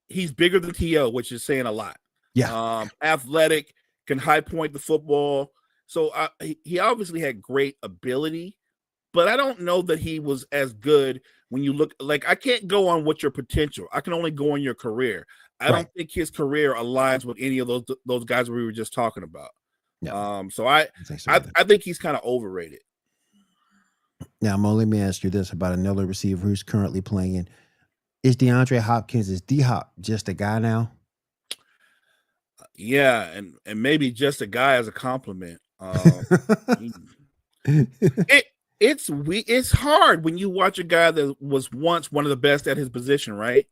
he's bigger than T.O., which is saying a lot. Yeah. Athletic, can high point the football. So he obviously had great ability, but I don't know that he was as good when you look. Like I can't go on what your potential. I can only go on your career. I Right. don't think his career aligns with any of those guys we were just talking about. No. So I I think so I, either. I think he's kind of overrated. Now, Mo, let me ask you this about another receiver who's currently playing. Is DeAndre Hopkins, is D Hop just a guy now? Yeah, and maybe just a guy as a compliment. It it's hard when you watch a guy that was once one of the best at his position, right?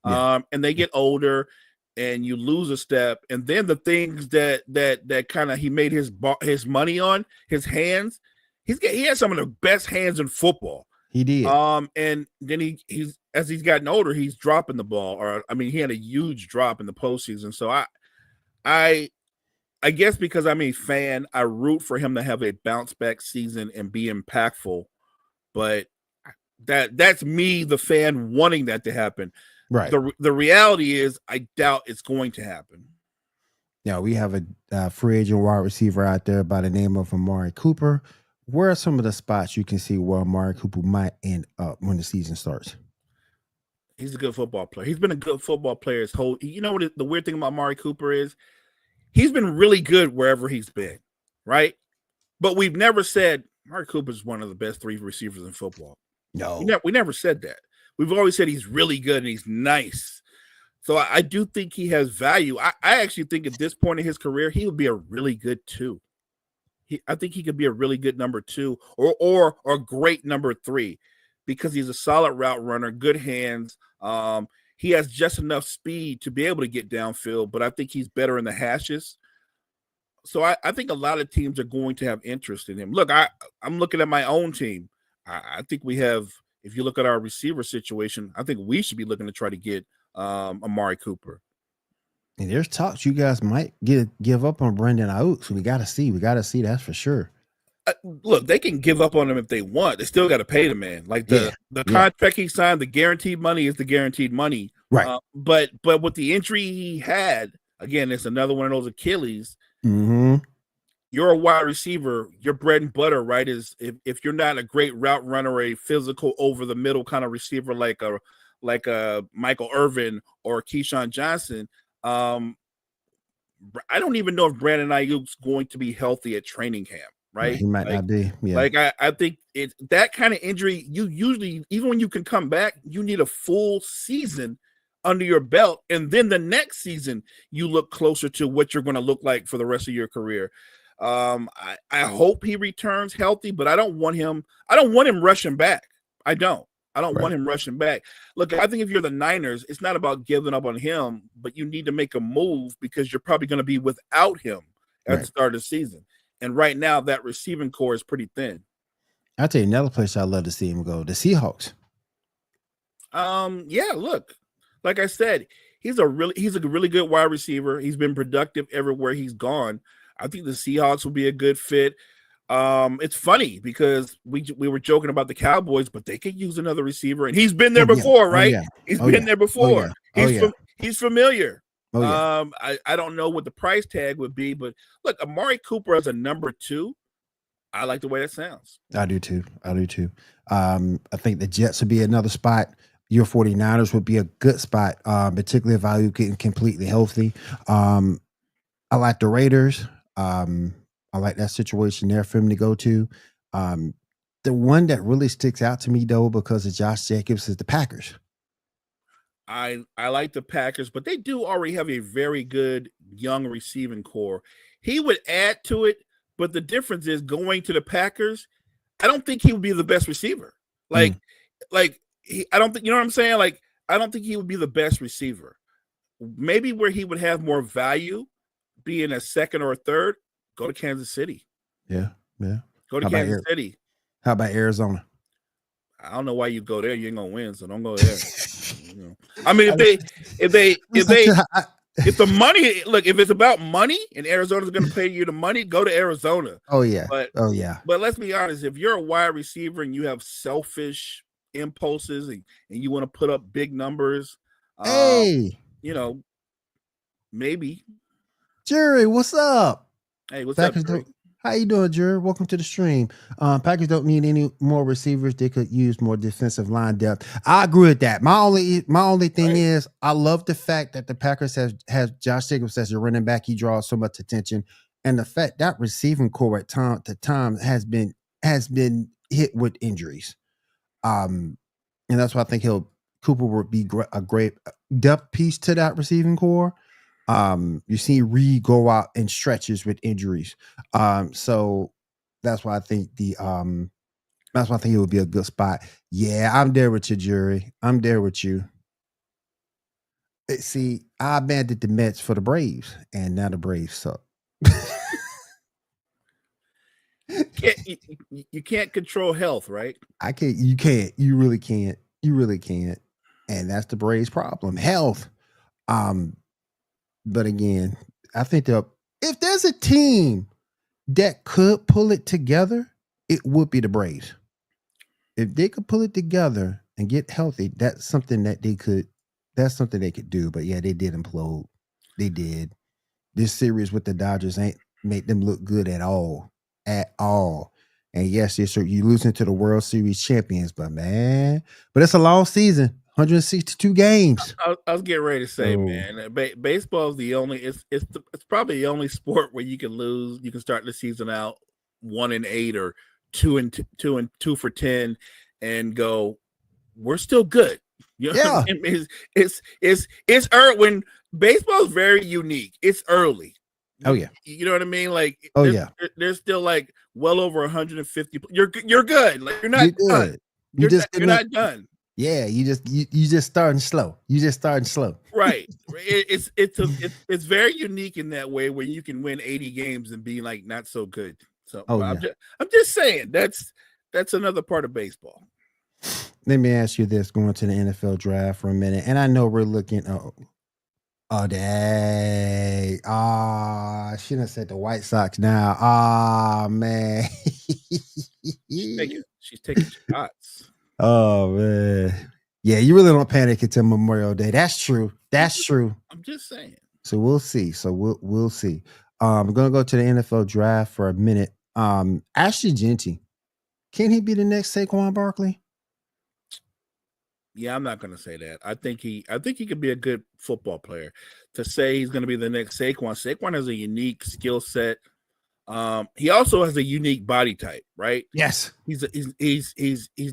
Yeah. And they get older, and you lose a step, and then the things that kind of he made his money on his hands. He has some of the best hands in football. He did. And then he's as he's gotten older, he's dropping the ball, or I mean, he had a huge drop in the postseason. So I I guess because I'm a fan, I root for him to have a bounce back season and be impactful. But that's me, the fan, wanting that to happen. Right. The reality is, I doubt it's going to happen. Now, we have a free agent wide receiver out there by the name of Amari Cooper. Where are some of the spots you can see where Amari Cooper might end up when the season starts? He's a good football player. He's been a good football player his whole. You know what the weird thing about Amari Cooper is? He's been really good wherever he's been, right? But we've never said Amari Cooper is one of the best 3 receivers in football. No. We never said that. We've always said he's really good and he's nice. So I do think he has value. I actually think at this point in his career, he would be a really good 2. I think he could be a really good number 2 or a great number 3 because he's a solid route runner, good hands. He has just enough speed to be able to get downfield, but I think he's better in the hashes. So I think a lot of teams are going to have interest in him. Look, I'm looking at my own team. I think we have, if you look at our receiver situation, I think we should be looking to try to get Amari Cooper. And there's talks you guys might give up on Brandon Ayuk. So we got to see. We got to see. That's for sure. Look, they can give up on him if they want. They still got to pay the man. Like the contract he signed, the guaranteed money is the guaranteed money. Right. But with the injury he had, again, it's another one of those Achilles. Mm-hmm. You're a wide receiver. Your bread and butter, right, is if you're not a great route runner or a physical over the middle kind of receiver like a Michael Irvin or Keyshawn Johnson. I don't even know if Brandon Ayuk's going to be healthy at training camp. Right, he might not be. Yeah. Like I think it's that kind of injury. You usually, even when you can come back, you need a full season under your belt, and then the next season you look closer to what you're going to look like for the rest of your career. I hope he returns healthy, but I don't want him rushing back. I don't want him rushing back. Look, I think if you're the Niners, it's not about giving up on him, but you need to make a move because you're probably going to be without him at the start of the season. And right now, that receiving core is pretty thin. I'll tell you another place I'd love to see him go: the Seahawks. Yeah. Look, like I said, he's a really good wide receiver. He's been productive everywhere he's gone. I think the Seahawks will be a good fit. It's funny because we were joking about the Cowboys, but they could use another receiver, and he's been there before, right? He's been there before. He's familiar. I don't know what the price tag would be, but look, Amari Cooper as a number 2, I like the way that sounds. I do too. I think the Jets would be another spot. Your 49ers would be a good spot, particularly if Ayuk getting completely healthy. I like the Raiders. I like that situation there for him to go to. The one that really sticks out to me, though, because of Josh Jacobs, is the Packers. I like the Packers, but they do already have a very good young receiving core. He would add to it, but the difference is going to the Packers. I don't think he would be the best receiver. Like, I don't think, you know what I'm saying? Like, I don't think he would be the best receiver. Maybe where he would have more value, being a second or a third, go to Kansas City. Yeah. Go to Kansas City. How about Arizona? I don't know why you go there. You ain't gonna win, so don't go there. I mean, if the money, look, if it's about money and Arizona's going to pay you the money, go to Arizona. Oh yeah. But let's be honest. If you're a wide receiver and you have selfish impulses and you want to put up big numbers, maybe. Jerry, what's up? Hey, what's up, Jerry? How you doing, Jerry? Welcome to the stream. Packers don't need any more receivers. They could use more defensive line depth. I agree with that. My only thing is I love the fact that the Packers have Josh Jacobs as a running back. He draws so much attention, and the fact that receiving core at time to time has been hit with injuries. And that's why I think Cooper would be a great depth piece to that receiving core. You see Reed go out in stretches with injuries. So that's why I think it would be a good spot. Yeah, I'm there with you, Jerry. I'm there with you. See, I abandoned the Mets for the Braves, and now the Braves suck. You can't control health, right? You can't. You really can't. You really can't. And that's the Braves' problem. Health. But again, I think if there's a team that could pull it together, it would be the Braves. If they could pull it together and get healthy, that's something they could do. But yeah, they did implode. They did. This series with the Dodgers ain't make them look good at all. And yes, you losing to the World Series champions, but it's a long season. 162 games. I was getting ready to say, man, baseball is the only. It's probably the only sport where you can lose. You can start the season out 1-8 or 2 for 10, and go, we're still good. You know what I mean? It's early. When baseball is very unique. It's early. Oh yeah. You know what I mean? Like, there's still like well over 150. You're good. Like you're not done. You're not done. Yeah, you just starting slow. Right. It's very unique in that way where you can win 80 games and be like not so good. So I'm just saying that's another part of baseball. Let me ask you this: going to the NFL draft for a minute, and I know we're looking. Dang! I shouldn't have said the White Sox now. Man, she's taking shots. Oh man, yeah, you really don't panic until Memorial Day. That's true. I'm just saying. So we'll see. We'll see. I'm gonna go to the NFL draft for a minute. Ashton Jeanty, can he be the next Saquon Barkley? Yeah, I'm not going to say that. I think he could be a good football player. To say he's going to be the next Saquon has a unique skill set. He also has a unique body type, right? Yes. He's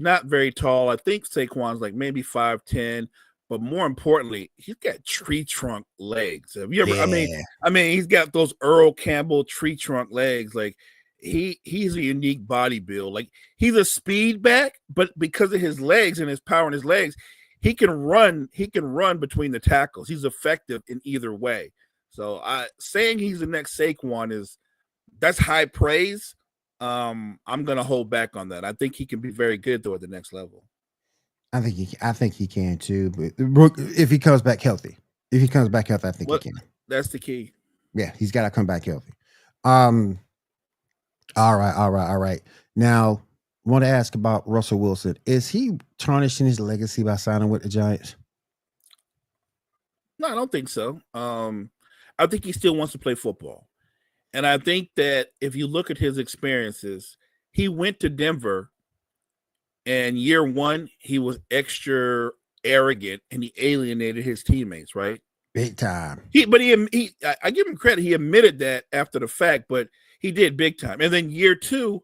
not very tall. I think Saquon's like maybe 5'10", but more importantly, he's got tree trunk legs. Have you ever? Yeah. I mean, he's got those Earl Campbell tree trunk legs. Like he's a unique body build. Like he's a speed back, but because of his legs and his power in his legs, he can run. He can run between the tackles. He's effective in either way. So saying he's the next Saquon that's high praise. I'm going to hold back on that. I think he can be very good though at the next level. I think he can too. But if he comes back healthy, I think he can. That's the key. Yeah, he's got to come back healthy. All right. Now, want to ask about Russell Wilson. Is he tarnishing his legacy by signing with the Giants? No, I don't think so. I think he still wants to play football. And I think that if you look at his experiences, he went to Denver, and year one, he was extra arrogant and he alienated his teammates, right? Big time. I give him credit. He admitted that after the fact, but he did big time. And then year two,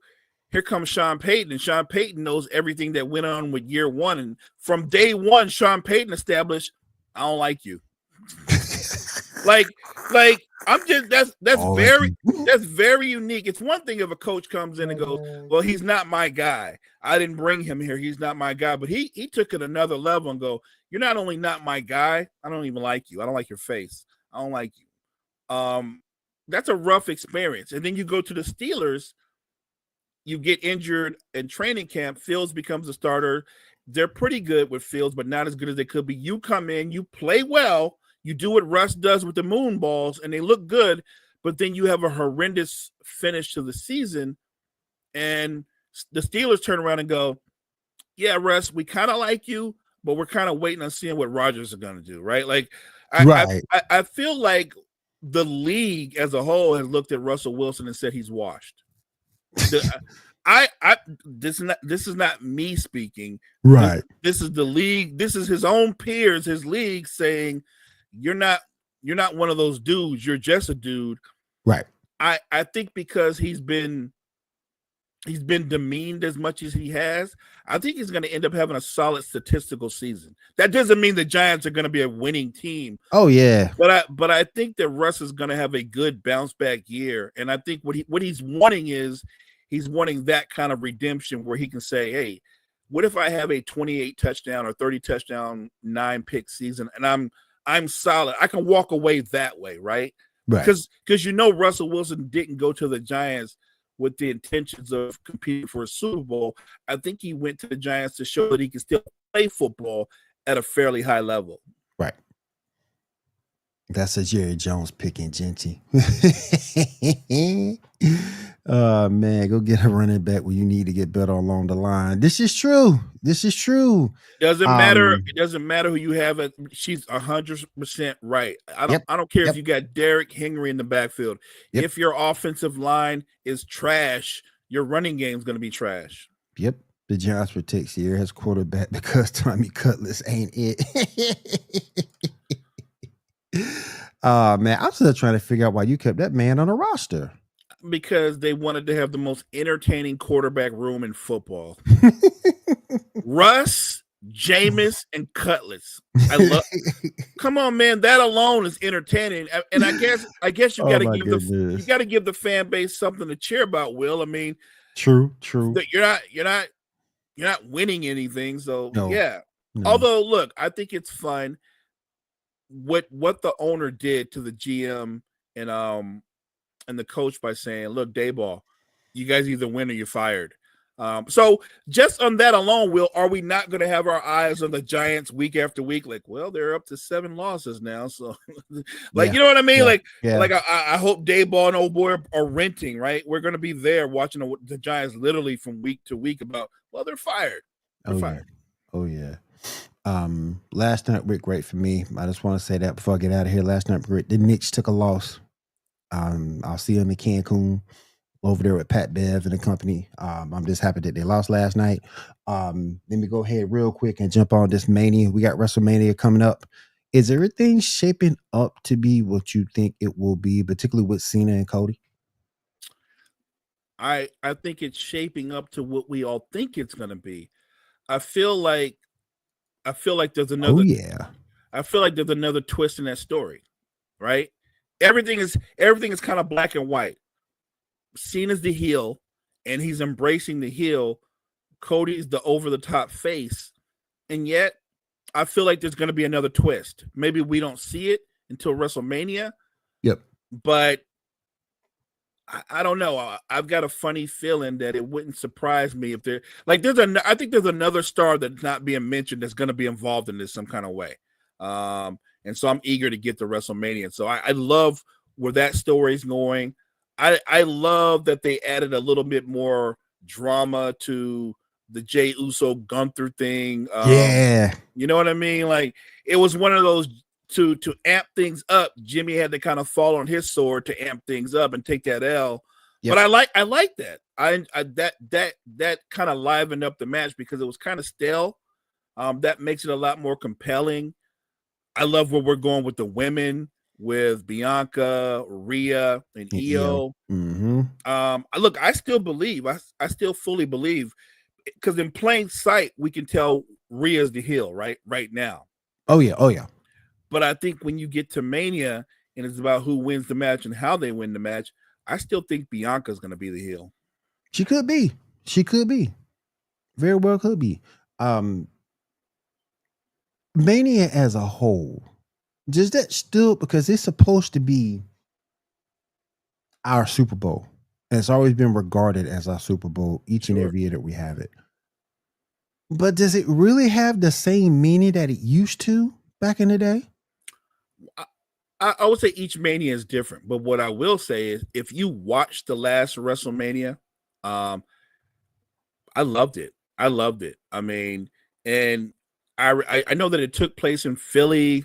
here comes Sean Payton, and Sean Payton knows everything that went on with year one. And from day one, Sean Payton established I don't like you. like I'm just that's All like very you. that's very unique. It's one thing if a coach comes in and goes, well, he's not my guy. I didn't bring him here. He's not my guy. But he took it another level and go, you're not only not my guy, I don't even like you. I don't like your face. I don't like you. That's a rough experience. And then you go to the Steelers, you get injured in training camp, Fields becomes a starter. They're pretty good with Fields, but not as good as they could be. You come in, you play well, you do what Russ does with the moon balls, and they look good, but then you have a horrendous finish to the season, and the Steelers turn around and go, yeah, Russ, we kind of like you, but we're kind of waiting on seeing what Rodgers is going to do, right? Like, I feel like the league as a whole has looked at Russell Wilson and said he's washed. This is not me speaking. Right. This is the league. This is his own peers, his league saying, you're not one of those dudes. You're just a dude. Right. I think because he's been demeaned as much as he has, I think he's going to end up having a solid statistical season. That doesn't mean the Giants are going to be a winning team. Oh yeah. But I think that Russ is going to have a good bounce back year. And I think what he's wanting is he's wanting that kind of redemption where he can say, hey, what if I have a 28 touchdown or 30 touchdown, 9 pick season and I'm solid. I can walk away that way, right? Because Russell Wilson didn't go to the Giants with the intentions of competing for a Super Bowl. I think he went to the Giants to show that he can still play football at a fairly high level. Right. That's a Jerry Jones picking, Genty. Man, go get a running back when you need to get better along the line. This is true. Doesn't matter. It doesn't matter who you have. She's 100% right. I don't care if you got Derrick Henry in the backfield. Yep. If your offensive line is trash, your running game is going to be trash. Yep. The Giants protects here has quarterback because Tommy Cutlass ain't it. Man, I'm still trying to figure out why you kept that man on the roster. Because they wanted to have the most entertaining quarterback room in football. Russ, Jameis, and Cutlass. Come on, man. That alone is entertaining. And I guess you got to give the fan base something to cheer about, Will. I mean, true. You're not winning anything. So yeah. No. Although, look, I think it's fun what the owner did to the GM and the coach by saying, look, Daboll, you guys either win or you're fired. So just on that alone, Will, are we not going to have our eyes on the Giants week after week? Like, well, they're up to 7 losses now. So you know what I mean? I hope Daboll and old boy are renting, right? We're going to be there watching the Giants literally from week to week about, well, they're fired. Fired. Oh yeah. Last night went great for me. I just want to say that before I get out of here. Last night great. The Knicks took a loss. I'll see them in Cancun over there with Pat Bev and the company. I'm just happy that they lost last night. Let me go ahead real quick and jump on this Mania. We got WrestleMania coming up. Is everything shaping up to be what you think it will be, particularly with Cena and Cody? I think it's shaping up to what we all think it's going to be. I feel like there's another. Oh yeah. I feel like there's another twist in that story, right? Everything is kind of black and white. Cena's the heel, and he's embracing the heel. Cody's the over-the-top face, and yet I feel like there's going to be another twist. Maybe we don't see it until WrestleMania. Yep. But I don't know. I've got a funny feeling that it wouldn't surprise me if there I think there's another star that's not being mentioned that's going to be involved in this some kind of way. And so I'm eager to get to WrestleMania. So I love where that story's going. I love that they added a little bit more drama to the Jey Uso Gunther thing. Yeah. You know what I mean? Like, it was one of those to amp things up. Jimmy had to kind of fall on his sword to amp things up and take that L. Yep. But I like that. That kind of livened up the match because it was kind of stale. That makes it a lot more compelling. I love where we're going with the women, with Bianca, Rhea, and Io. Mm-hmm. Look, I still believe. I still fully believe, because in plain sight we can tell Rhea's the heel right now. Oh yeah. But I think when you get to Mania and it's about who wins the match and how they win the match, I still think Bianca's going to be the heel. She could be. She could be. Very well could be. Mania as a whole, just that still, because it's supposed to be our Super Bowl. And it's always been regarded as our Super Bowl each and every year that we have it. But does it really have the same meaning that it used to back in the day? I would say each Mania is different. But what I will say is if you watch the last WrestleMania, I loved it. I loved it. I mean, and I know that it took place in Philly,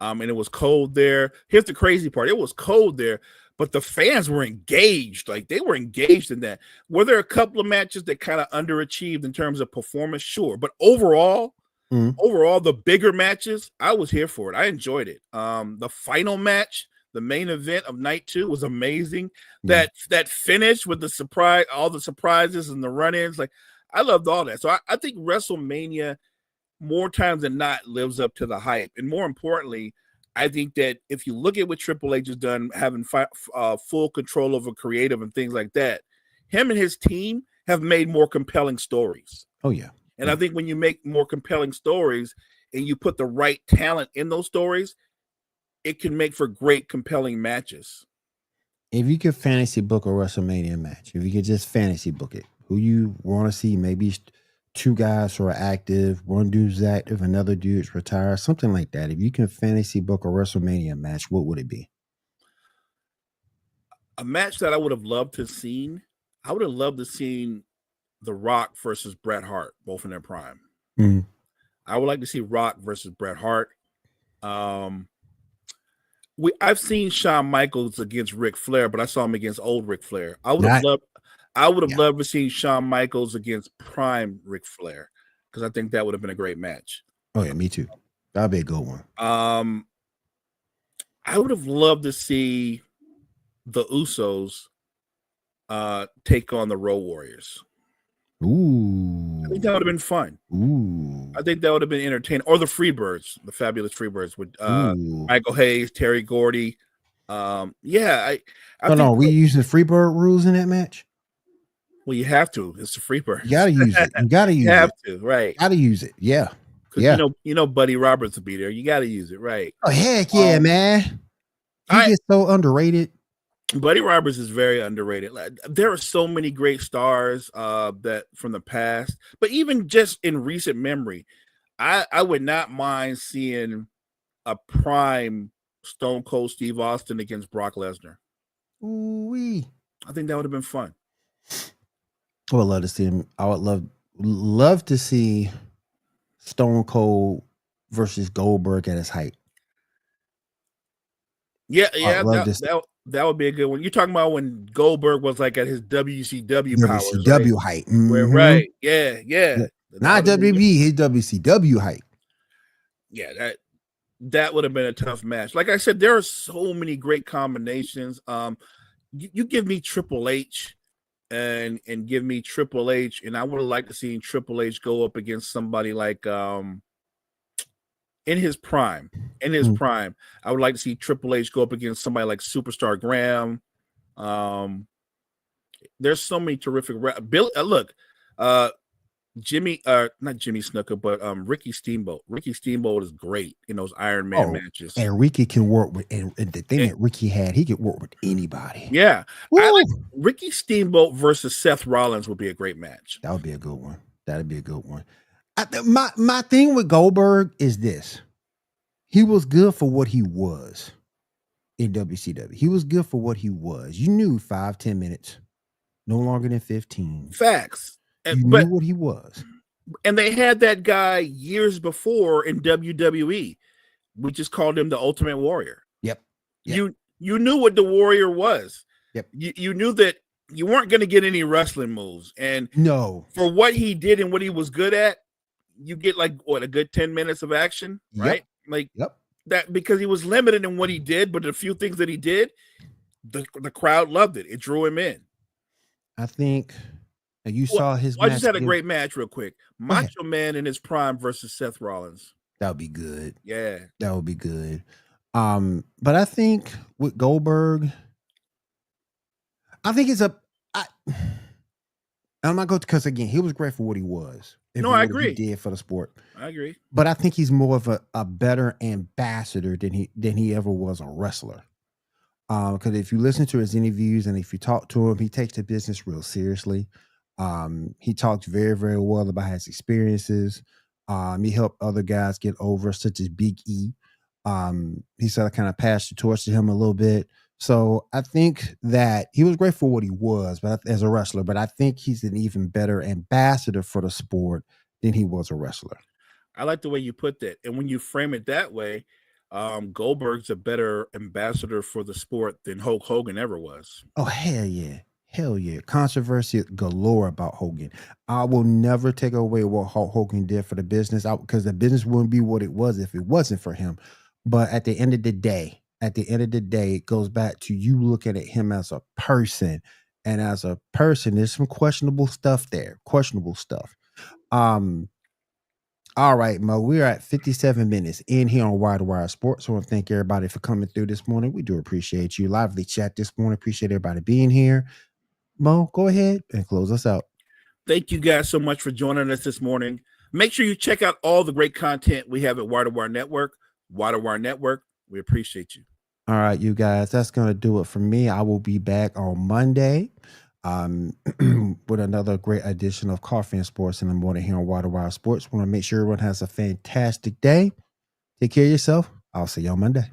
and it was cold there. Here's the crazy part: it was cold there, but the fans were engaged. Like they were engaged in that. Were there a couple of matches that kind of underachieved in terms of performance? Sure, but overall, the bigger matches, I was here for it. I enjoyed it. The final match, the main event of night 2, was amazing. That finish with the surprise, all the surprises and the run-ins, like I loved all that. So I think WrestleMania, more times than not, lives up to the hype. And more importantly, I think that if you look at what Triple H has done, having full control over creative and things like that, him and his team have made more compelling stories. Oh, yeah. And I think when you make more compelling stories and you put the right talent in those stories, it can make for great, compelling matches. If you could fantasy book a WrestleMania match, if you could just fantasy book it, who you want to see, maybe 2 guys who are active, one dude's active, another dude's retired, something like that. If you can fantasy book a WrestleMania match, what would it be? A match that I would have loved to have seen, I would have loved to seen The Rock versus Bret Hart, both in their prime. Mm-hmm. I would like to see Rock versus Bret Hart. I've seen Shawn Michaels against Ric Flair, but I saw him against old Ric Flair. I would have loved to see Shawn Michaels against prime Ric Flair, because I think that would have been a great match. Oh yeah, me too. That'd be a good one. I would have loved to see the Usos take on the Road Warriors. Ooh, I think that would have been fun. Ooh, I think that would have been entertaining. Or the Freebirds, the Fabulous Freebirds with Michael Hayes, Terry Gordy. I think we using Freebird rules in that match. Well, you have to. It's the Freebirds. You gotta use it. You gotta use it. You have to, right? Gotta use it. Yeah. Yeah. You know, Buddy Roberts will be there. You gotta use it, right? Oh heck yeah, man! He gets so underrated. Buddy Roberts is very underrated. There are so many great stars that from the past, but even just in recent memory, I would not mind seeing a prime Stone Cold Steve Austin against Brock Lesnar. Ooh-wee. I think that would have been fun. I would love to see him. I would love to see Stone Cold versus Goldberg at his height. Yeah, that would be a good one. You're talking about when Goldberg was like at his WCW powers, WCW height. Mm-hmm. Right. Yeah. Not WB, his WCW height. Yeah, that would have been a tough match. Like I said, there are so many great combinations. You give me Triple H and give me Triple H, and I would have liked to see Triple H go up against somebody like in his prime. I would like to see Triple H go up against somebody like Superstar Graham. There's so many terrific Jimmy, not Jimmy Snuka, but Ricky Steamboat. Ricky Steamboat is great in those Iron Man matches. And Ricky can work with, and the thing that Ricky had, he could work with anybody. Yeah. I like Ricky Steamboat versus Seth Rollins would be a great match. That would be a good one. That'd be a good one. My thing with Goldberg is this. He was good for what he was in WCW. He was good for what he was. You knew 5-10 minutes, no longer than 15. Facts. You knew what he was. And they had that guy years before in WWE. We just called him the Ultimate Warrior. Yep. You knew what the Warrior was. Yep. You knew that you weren't going to get any wrestling moves. And no, for what he did and what he was good at, you get like a good 10 minutes of action, right? That, because he was limited in what he did, but the few things that he did, the crowd loved it. It drew him in. I think you saw his match. I just had a great match real quick. Macho Man in his prime versus Seth Rollins. That would be good. Yeah. That would be good. But I think with Goldberg, I think it's a. I, I'm not going to, because again, he was great for what he was and No, for I what he agree. did for the sport. I agree. But I think he's more of a better ambassador than he ever was a wrestler. Because if you listen to his interviews and if you talk to him, he takes the business real seriously. He talks very, very well about his experiences. He helped other guys get over, such as Big E. He sort of kind of passed the torch to him a little bit. So I think that he was great for what he was, but as a wrestler, but I think he's an even better ambassador for the sport than he was a wrestler. I like the way you put that. And when you frame it that way, Goldberg's a better ambassador for the sport than Hulk Hogan ever was. Oh, hell yeah. Hell yeah. Controversy galore about Hogan. I will never take away what Hulk Hogan did for the business because the business wouldn't be what it was if it wasn't for him. But at the end of the day, it goes back to you looking at him as a person. And as a person, there's some questionable stuff there. Questionable stuff. Um, all right, Mo, we're at 57 minutes in here on Wide Wire Sports. I want to thank everybody for coming through this morning. We do appreciate you. Lively chat this morning. Appreciate everybody being here. Mo, go ahead and close us out. Thank you guys so much for joining us this morning. Make sure you check out all the great content we have at Wire to Wire Network. Wire to Wire Network, we appreciate you. All right, you guys, that's going to do it for me. I will be back on Monday with another great edition of Coffee and Sports in the morning here on Wire to Wire Sports. Want to make sure everyone has a fantastic day. Take care of yourself. I'll see you on Monday.